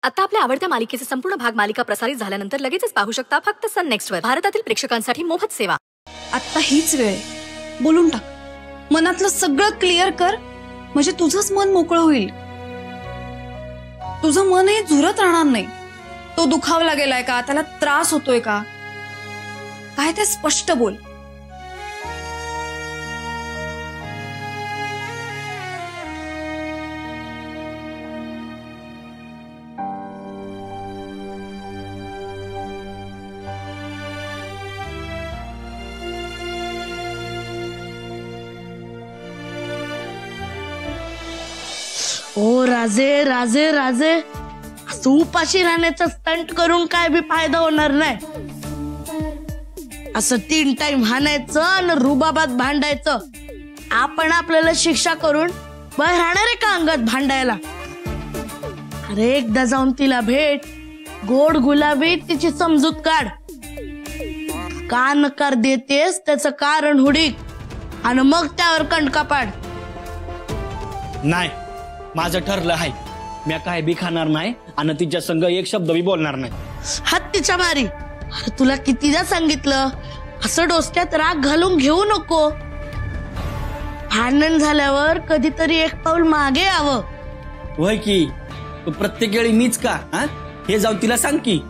आता आपल्या आवडत्या मालिकेचे संपूर्ण भाग मालिका प्रसारित झाल्यानंतर लगेचच पाहू शकता फक्त सन नेक्स्ट वर. भारतातील प्रेक्षकांसाठी मोफत सेवा. आता हीच वेळ बोलून टाक, मनातलं सगळं क्लिअर कर, म्हणजे तुझंच मन मोकळं होईल. तुझं मन हे झुरत राहणार नाही. तो दुखावला गेलाय का, त्याला त्रास होतोय का, काय ते स्पष्ट बोल. ओ राजे राजे राजे, असं उपाशी राहण्याचा स्टंट करून काय बी फायदा होणार नाही. असं 3 टाइम हाणायचं आणि रुबाबात भांडायचं. आपण आपल्याला शिक्षा करून बाहेर राहणार आहे का अंगात भांडायला? अरे एकदा जाऊन तिला भेट, गोड गुलाबी तिची समजूत काढ. का नकार देतेस त्याचं कारण हुडीक आणि मग त्यावर कंटका पाड. नाही, माझं ठरलं आहे, मी काय बी खाणार नाही आणि तिच्या संग एक शब्द बी बोलणार नाही. हत्तीच्या मारी. अरे तुला कितीदा सांगितलं, असं डोसक्यात राग घालून घेऊ नको. भांडण झाल्यावर कधीतरी एक पाऊल मागे यावं. होय की, प्रत्येक वेळी मीच का हे जाऊन तिला सांग की.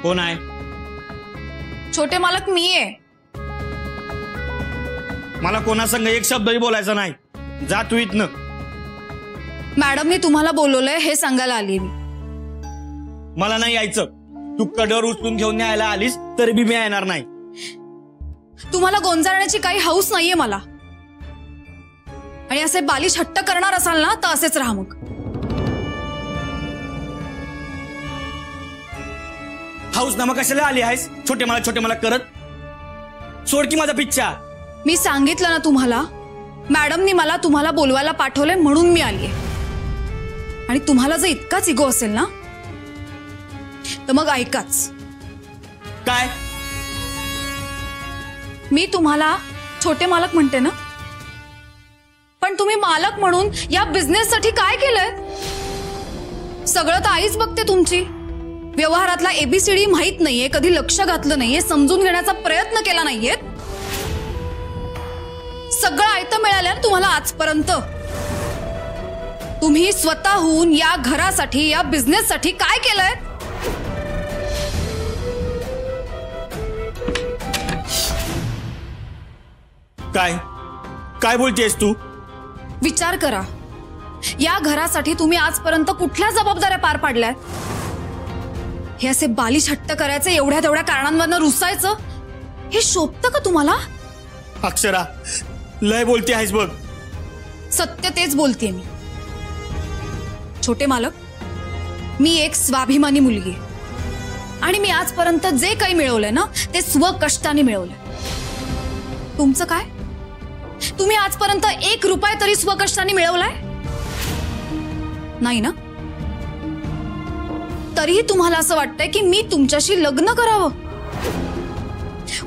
कोण आहे? छोटे मालक मी आहे. मला कोणासंग एक शब्दही बोलायचा नाही. जा तू इथनं. मॅडमनी तुम्हाला बोलवलंय हे सांगायला आली मी. मला नाही यायचं. तू कडेवर उचलून घेऊन न्यायला आलीस तरी बी मी येणार नाही. तुम्हाला गोंजारण्याची काही हौस नाहीये मला, आणि असे बालिश हट्ट करणार असाल ना तर असेच राहा. मग हाऊस नामा कशाला आली आहेस छोटे मला करत? सोड की माझा पिच्छा. मी सांगितलं ना तुम्हाला, मॅडमनी मला तुम्हाला बोलवायला पाठवलंय म्हणून मी आलीये. आणि तुम्हाला जर इतकाच इगो असेल ना तर मग ऐकाच. काय? मी तुम्हाला छोटे मालक म्हणते ना, पण तुम्ही मालक म्हणून या बिझनेससाठी काय केलंय? सगळं तर आईच बघते तुमची. व्यवहारातला एबीसीडी माहित नाहीये, कधी लक्ष घातलं नाहीये, समजून घेण्याचा प्रयत्न केला नाहीये. सगळं आयतं मिळालं तुम्हाला आजपर्यंत. तुम्ही स्वतःहून या घरासाठी, या बिझनेससाठी काय केलंय? काय काय बोलतेस तू? विचार करा, या घरासाठी तुम्ही आजपर्यंत कुठल्या जबाबदाऱ्या पार पाडल्यात? हे असे बालिश हट्ट करायचे, एवढ्या तेवढ्या कारणांवरनं रुसायचं, हे शोभतं का तुम्हाला? अक्षरा, लय बोलते आहेस बघ. सत्य तेच बोलतेय मी. छोटे मालक, मी एक स्वाभिमानी मुलगी आहे आणि मी आजपर्यंत जे काही मिळवलंय ना ते स्वकष्टाने मिळवलंय. तुमचं काय? तुम्ही आजपर्यंत 1 रुपया तरी स्वकष्टाने मिळवलाय नाही ना? तरीही तुम्हाला असं वाटतंय की मी तुमच्याशी लग्न करावं.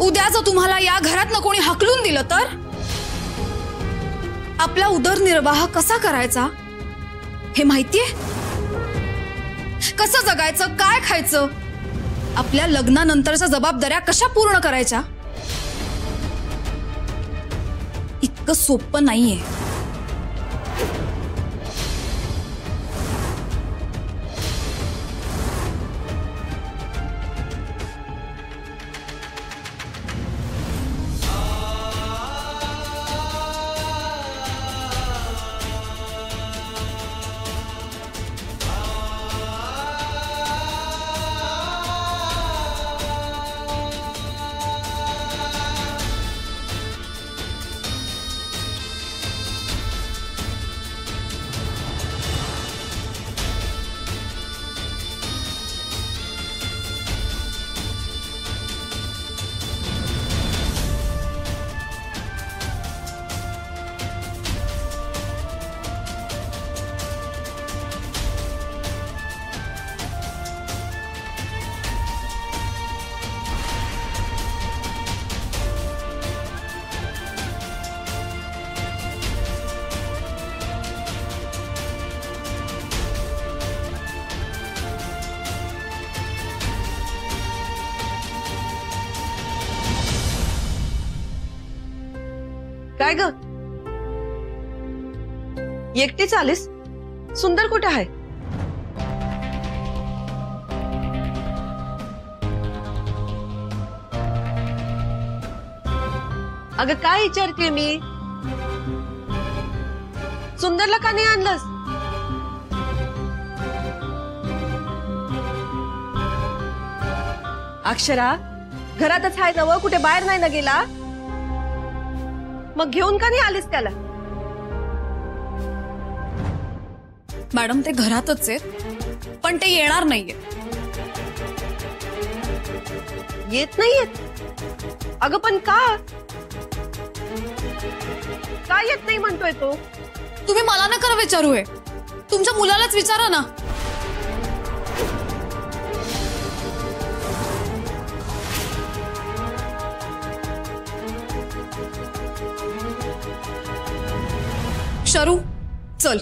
उद्या जर तुम्हाला या घरातनं कोणी हकलून दिलं तर आपला उदरनिर्वाह कसा करायचा हे माहितीये? कसं जगायचं, काय खायचं, आपल्या लग्नानंतरच्या जबाबदाऱ्या कशा पूर्ण करायच्या, इतकं सोपं नाहीये. ग? एकटीच आलीस? सुंदर कुठे आहे? अगं काय विचारते मी? सुंदरला का नाही आणलंस? अक्षरा घरातच आहे नव, कुठे बाहेर नाही ना गेला? मग घेऊन का नाही आलीस त्याला? मॅडम ते घरातच आहेत, पण ते येणार नाहीये. येत नाहीयेत? अगं पण का? का येत नाही म्हणतोय तो? तुम्ही मला नका विचारू, आहे तुमच्या मुलालाच विचारा ना. शरू चल.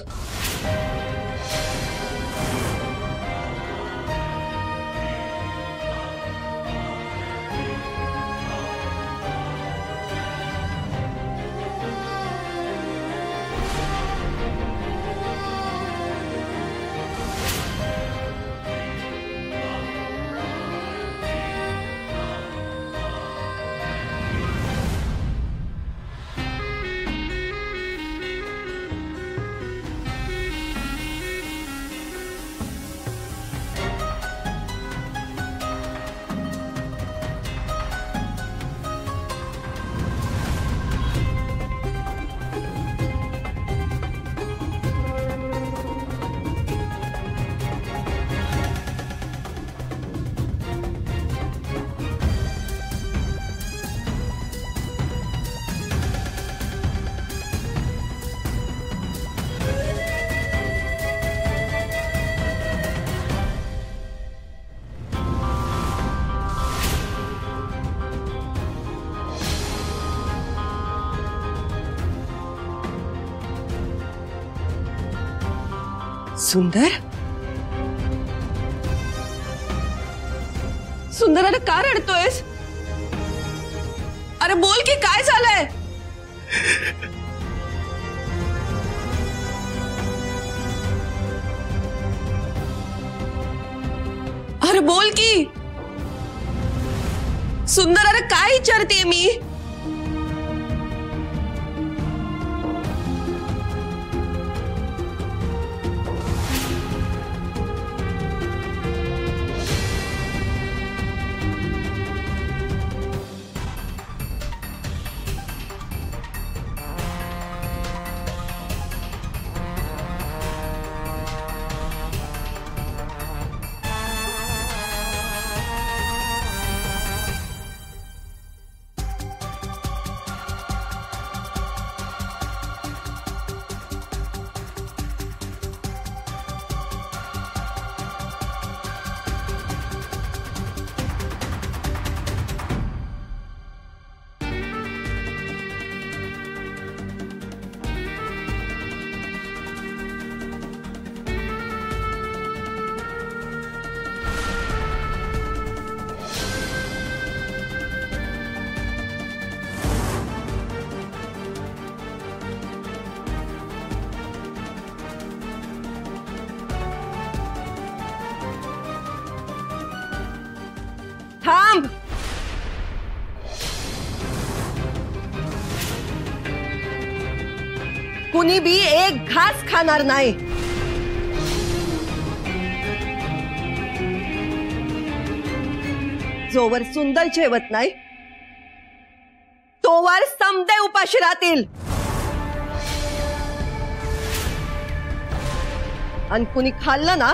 सुंदर? सुंदर अरे का रडतोयस? अरे बोल की काय झालंय? अरे बोल की. सुंदर अरे काय विचारते मी? थांब. कुणी बी एक घास खाणार नाही. जोवर सुंदर जेवत नाही तोवर समदे उपाशी राहतील. आणि कुणी खाल्लं ना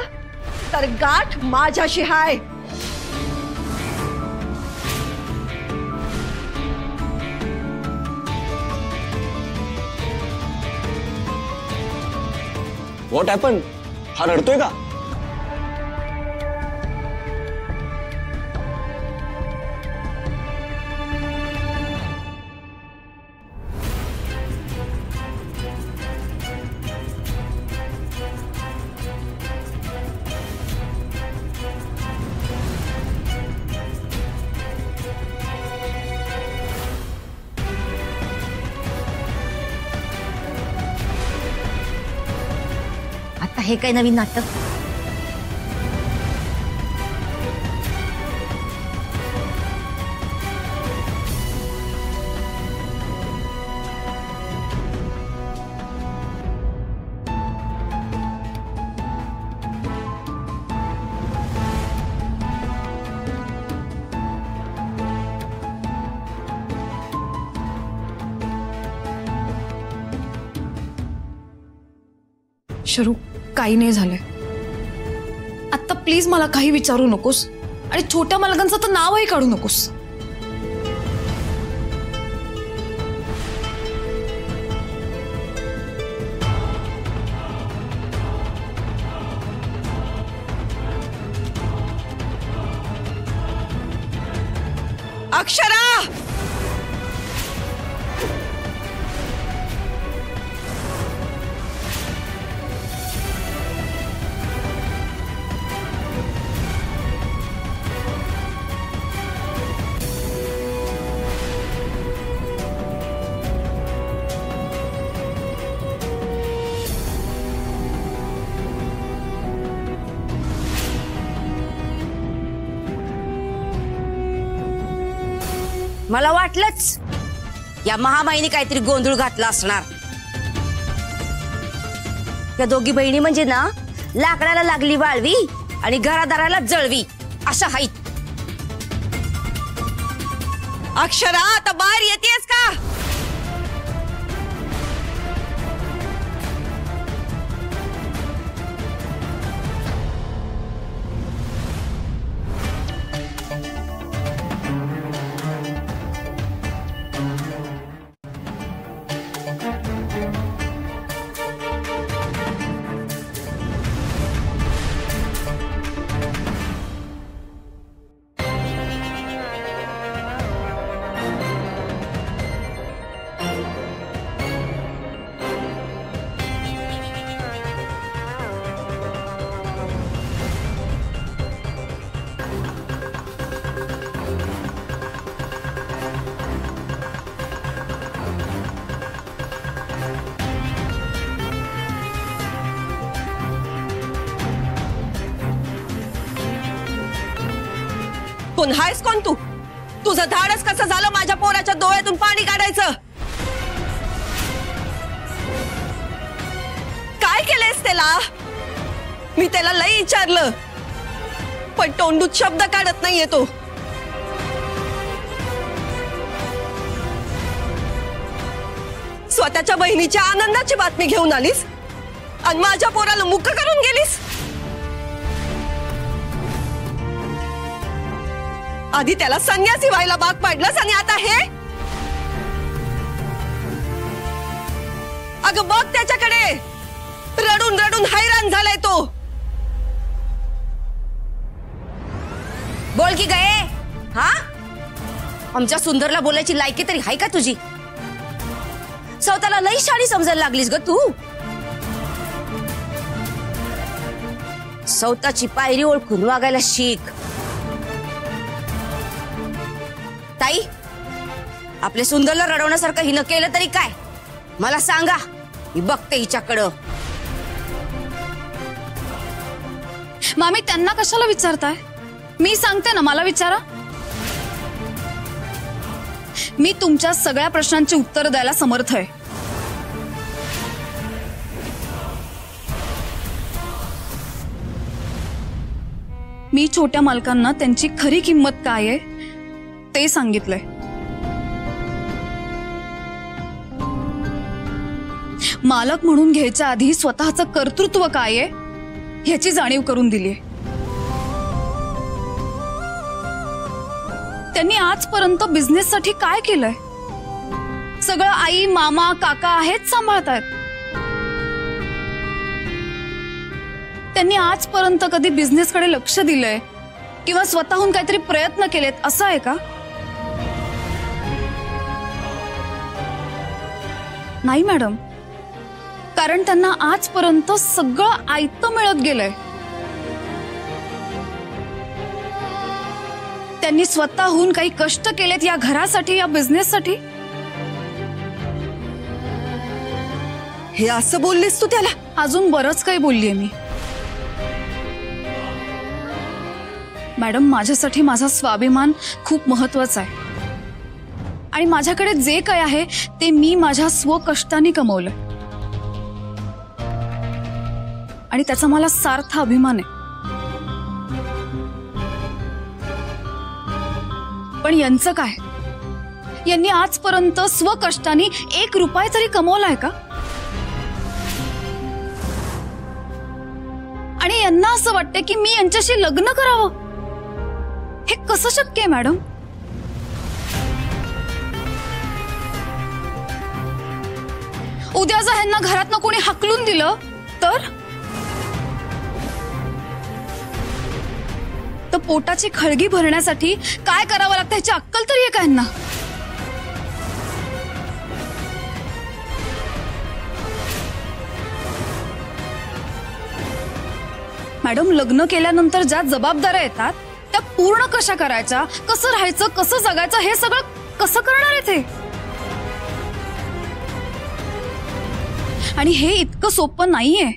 तर गाठ माझ्याशी हाय. What happen? हा रडतोय का? आता हे काय नवीन नाटक? शरू, काही नाही झालंय. आता प्लीज मला काही विचारू नकोस आणि छोट्या मालकांचं तर नावही काढू नकोस. अक्षरा, मला वाटलंच या महामाईने काहीतरी गोंधळ घातला असणार. या दोघी बहिणी म्हणजे ना लाकडाला लागली वाळवी आणि घरादाराला जळवी अशा हाईत. अक्षरा, आता बाहेर येतेस का? कोण हायस? कोण तू? तुझं धाडस कसं झालं माझ्या पोराच्या डोळ्यातून पाणी काढायचं? काय केलंयस त्याला? मी त्याला लई विचारलं पण तोंडूत शब्द काढत नाहीये तो. स्वतःच्या बहिणीच्या आनंदाची बातमी घेऊन आलीस आणि माझ्या पोराला मुक्क करून गेलीस. आधी त्याला संन्यासी व्हायला भाग पाडलंस आणि आता हे? अगं बघ त्याच्याकडे, रडून रडून हैराण झालाय तो. बोल की गए हा? आमच्या सुंदरला बोलायची लायकी तरी हाय का तुझी? स्वतःला लई शाणी समजायला लागलीस ग तू. स्वतःची पायरी ओळखून वागायला शिक. ताई, आपल्या सुंदरला रडवण्यासारखं हिनं केलं तरी काय? मला सांगा, मी बघते हिच्याकडं. मामी, त्यांना कशाला विचारताय? मी सांगते ना, मला विचारा. मी तुमच्या सगळ्या प्रश्नांची उत्तर द्यायला समर्थ आहे. मी छोट्या मालकांना त्यांची खरी किंमत काय आहे ते सांगितलंय. मालक म्हणून घ्यायच्या आधी स्वतःचं कर्तृत्व काय आहे ह्याची जाणीव करून दिली. त्यांनी आजपर्यंत बिझनेससाठी काय केलंय? सगळं आई, मामा, काका हेच सांभाळतायत. त्यांनी आजपर्यंत कधी बिझनेसकडे लक्ष दिलंय किंवा स्वतःहून काहीतरी प्रयत्न केलेत असं आहे का? नाही मॅडम, कारण त्यांना आजपर्यंत सगळं आयतं मिळत गेलंय. त्यांनी स्वतःहून काही कष्ट केलेत या घरासाठी, या बिझनेससाठी. हे असं बोललीस तू त्याला? अजून बरंच काही बोललीये मी. मॅडम, माझ्यासाठी माझा स्वाभिमान खूप महत्वाचा आहे आणि माझ्याकडे जे काही आहे ते मी माझ्या स्वकष्टाने कमवलं आणि त्याचा मला सार्थ अभिमान आहे. पण यांचं काय? यांनी आजपर्यंत स्वकष्टाने 1 रुपया तरी कमवलाय का? आणि यांना असं वाटतं की मी यांच्याशी लग्न करावं. हे कसं शक्य आहे मॅडम? उद्या जर ह्यांना घरातनं कोणी हाकलून दिलं तर पोटाची खळगी भरण्यासाठी काय करावं लागतं ह्याची अक्कल तरी आहे का ह्यांना? मॅडम, लग्न केल्यानंतर ज्या जबाबदाऱ्या येतात त्या पूर्ण कशा करायच्या, कसं राहायचं, कसं जगायचं, हे सगळं कसं करणार आहे ते? आणि हे इतकं सोपं नाहीये.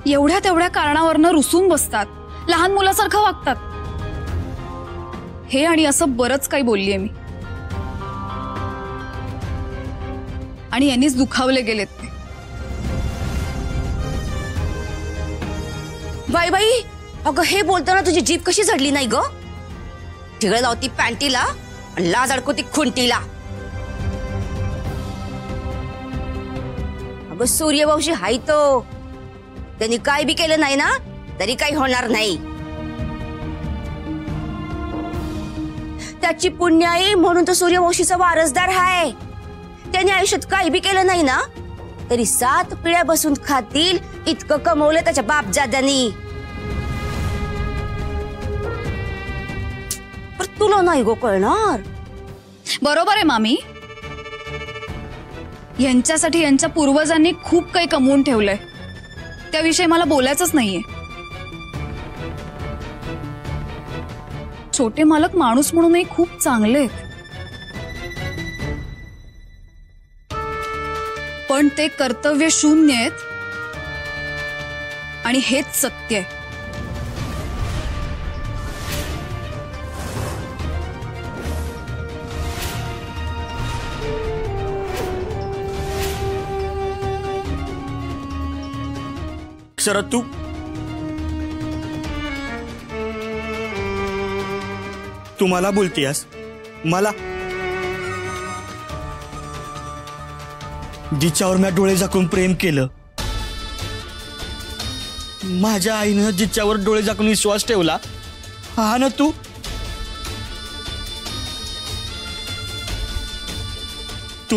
एवढ्या तेवढ्या कारणावरनं रुसून बसतात, लहान मुलासारखं वागतात. हे आणि असं बरंच काही बोललीये मी आणि यांनीच दुखावले गेलेत ते. बाई बाई, अगं हे बोलताना तुझी जीभ कशी झडली नाही ग? ठिगळ लावती पॅन्टीला आणि लाज अडकवती खुंटीला. अगं सूर्यवंशी हाय तो, त्यांनी काय बी केलं नाही ना तरी काही होणार नाही. त्याची पुण्याई म्हणून तो सूर्यवंशीचा वारसदार हाय. त्याने आयुष्यात काही बी केलं नाही ना तरी 7 पिढ्या बसून खातील इतकं कमवलं त्याच्या बापजाद्यांनी. पण तुला नाही गो कळणार. बरोबर आहे मामी, यांच्यासाठी यांच्या पूर्वजांनी खूप काही कमवून ठेवलंय, त्याविषयी मला बोलायचंच नाहीये. छोटे मालक माणूस म्हणूनही खूप चांगले आहेत, पण ते कर्तव्य शून्य आहेत आणि हेच सत्य आहे. शरद, तू मला बोलतीयस? मला जिच्यावर मी डोळे झाकून प्रेम केलं, माझ्या आईनं जिच्यावर डोळे झाकून विश्वास ठेवला, हा ना तू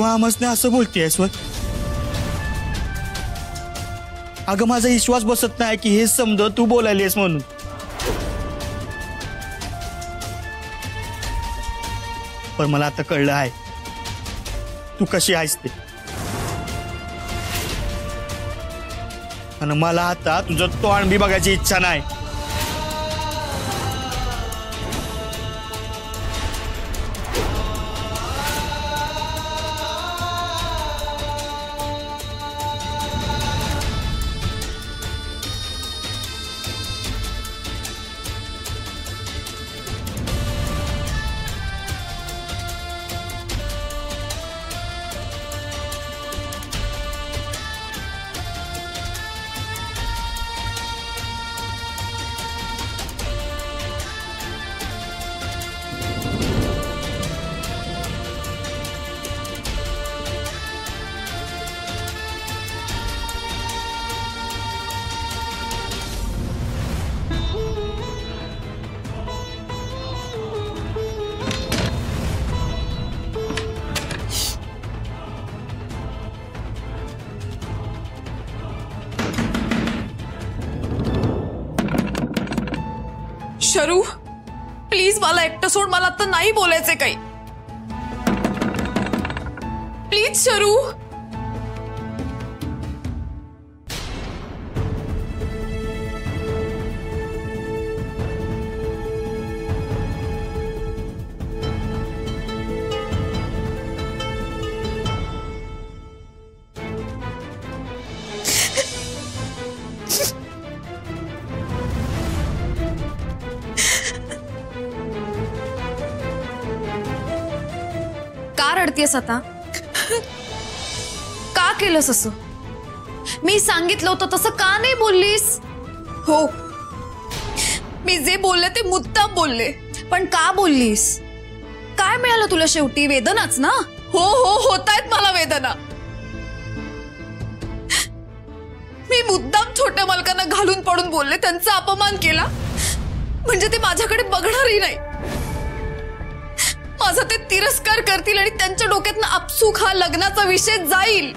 आमसने असं बोलतेयस? अगं माझा विश्वास बसत नाही की हे समज तू बोलायलीस म्हणून. पण मला आता कळलं आहे तू कशी आहेस ते, आणि मला आता तुझं तोंड बी बघायची इच्छा नाही. शरू, प्लीज मला एकटं सोड, मला आता नाही बोलायचे काही. प्लीज शरू. काढतेस आता? का केलंस असं? मी सांगितलं होतं तसं का नाही बोललीस? हो, मी जे बोलले ते मुद्दाम बोलले, पण का बोललीस? काय मिळालं तुला शेवटी? वेदनाच ना? हो हो, होतायत मला वेदना. मी मुद्दाम छोट्या मालकांना घालून पडून बोलले, त्यांचा अपमान केला म्हणजे ते माझ्याकडे बघणारही नाही. माझा ते तिरस्कार करतील आणि त्यांच्या डोक्यातनं आपसूक हा लग्नाचा विषय जाईल.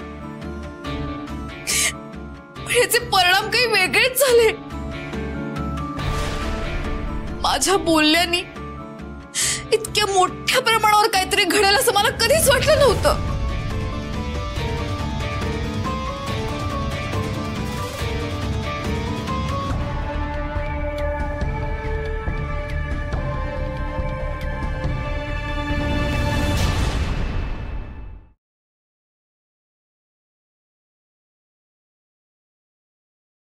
याचे परिणाम काही वेगळेच झाले. माझ्या बोलण्यानी इतक्या मोठ्या प्रमाणावर काहीतरी घडेल असं मला कधीच वाटलं नव्हतं.